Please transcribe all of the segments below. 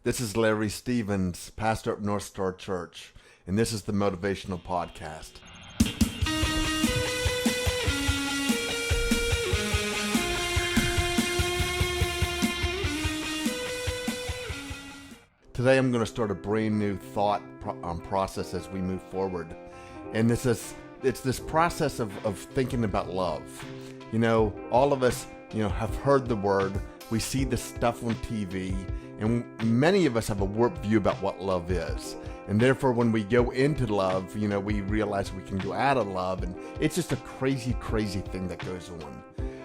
This is Larry Stevens, pastor at North Star Church, and this is the Motivational Podcast. Today I'm going to start a brand new thought process as we move forward. And it's this process of thinking about love. You know, all of us, have heard the word. We see this stuff on TV, and many of us have a warped view about what love is. And therefore, when we go into love, we realize we can go out of love, and it's just a crazy, crazy thing that goes on.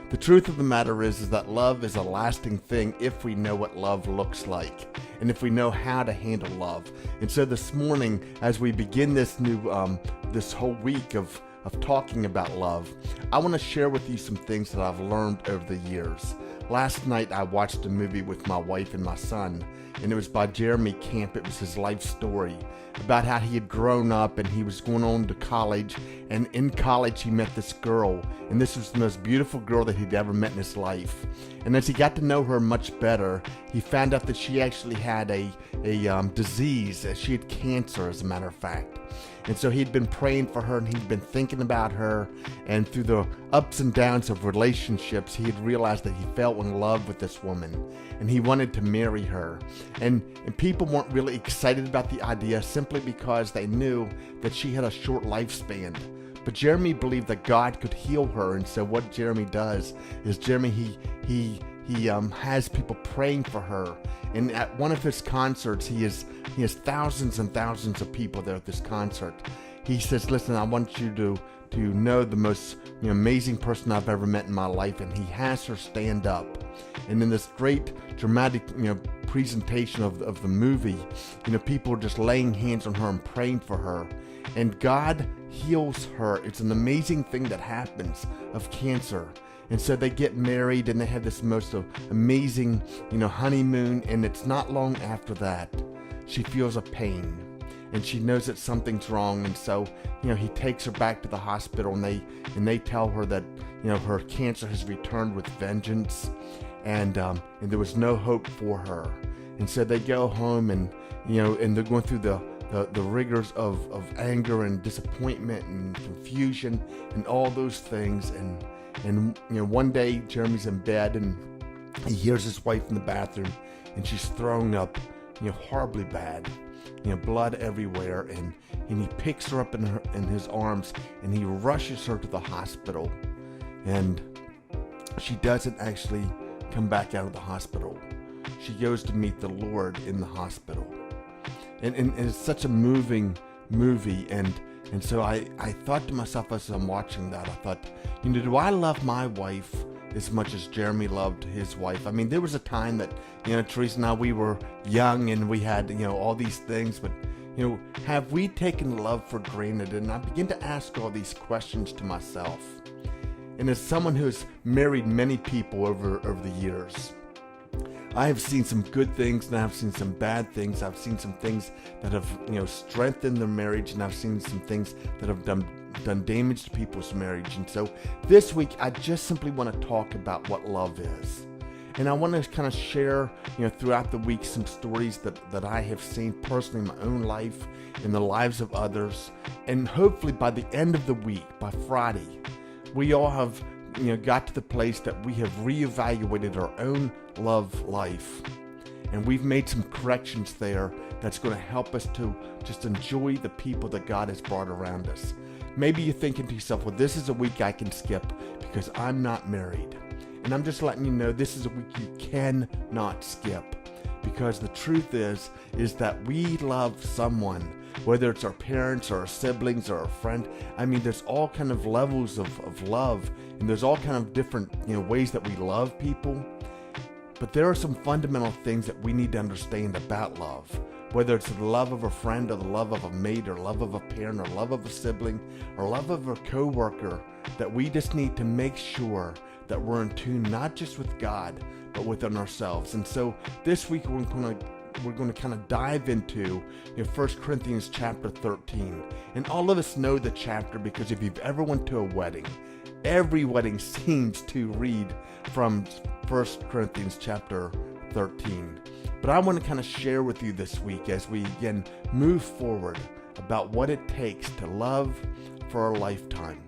The truth of the matter is that love is a lasting thing if we know what love looks like, and if we know how to handle love. And so this morning, as we begin this new, this whole week of talking about love, I want to share with you some things that I've learned over the years. Last night I watched a movie with my wife and my son, and it was by Jeremy Camp. It was his life story about how he had grown up and he was going on to college, and in college he met this girl, and this was the most beautiful girl that he'd ever met in his life. And as he got to know her much better, he found out that she actually had a disease. She had cancer, as a matter of fact. And so he'd been praying for her, and he'd been thinking about her, and through the ups and downs of relationships, he had realized that he fell in love with this woman, and he wanted to marry her. And people weren't really excited about the idea simply because they knew that she had a short lifespan. But Jeremy believed that God could heal her, and so what Jeremy does is he has people praying for her. And at one of his concerts, he has thousands and thousands of people there at this concert. He says, "Listen, I want you to know the most amazing person I've ever met in my life," and he has her stand up. And in this great dramatic presentation of the movie, people are just laying hands on her and praying for her, and God heals her. It's an amazing thing that happens of cancer. And so they get married, and they have this most amazing, honeymoon. And it's not long after that, she feels a pain, and she knows that something's wrong. And so, he takes her back to the hospital, and they tell her that, her cancer has returned with vengeance, and there was no hope for her. And so they go home, and and they're going through the rigors of anger and disappointment and confusion and all those things. And one day Jeremy's in bed, and he hears his wife in the bathroom, and she's throwing up, horribly bad, blood everywhere, and he picks her up in his arms, and he rushes her to the hospital, and she doesn't actually come back out of the hospital. She goes to meet the Lord in the hospital, and it's such a moving movie. And so I thought to myself as I'm watching that, I thought, do I love my wife as much as Jeremy loved his wife? I mean, there was a time that, Teresa and I, we were young, and we had, all these things, but, have we taken love for granted? And I begin to ask all these questions to myself. And as someone who's married many people over the years, I have seen some good things, and I've seen some bad things. I've seen some things that have, strengthened their marriage, and I've seen some things that have done damage to people's marriage. And so this week, I just simply want to talk about what love is. And I want to kind of share, throughout the week, some stories that I have seen personally in my own life, in the lives of others. And hopefully by the end of the week, by Friday, we all have got to the place that we have reevaluated our own love life, and we've made some corrections there that's going to help us to just enjoy the people that God has brought around us. Maybe you're thinking to yourself, well, this is a week I can skip because I'm not married. And I'm just letting you know, this is a week you cannot skip, because the truth is that we love someone, whether it's our parents or our siblings or a friend. I mean, there's all kind of levels of love, and there's all kind of different, ways that we love people. But there are some fundamental things that we need to understand about love, whether it's the love of a friend, or the love of a mate, or love of a parent, or love of a sibling, or love of a coworker, that we just need to make sure that we're in tune, not just with God, but within ourselves. And so this week we're going to kind of dive into 1 Corinthians chapter 13. And all of us know the chapter because if you've ever went to a wedding, every wedding seems to read from 1 Corinthians chapter 13. But I want to kind of share with you this week as we again move forward about what it takes to love for a lifetime.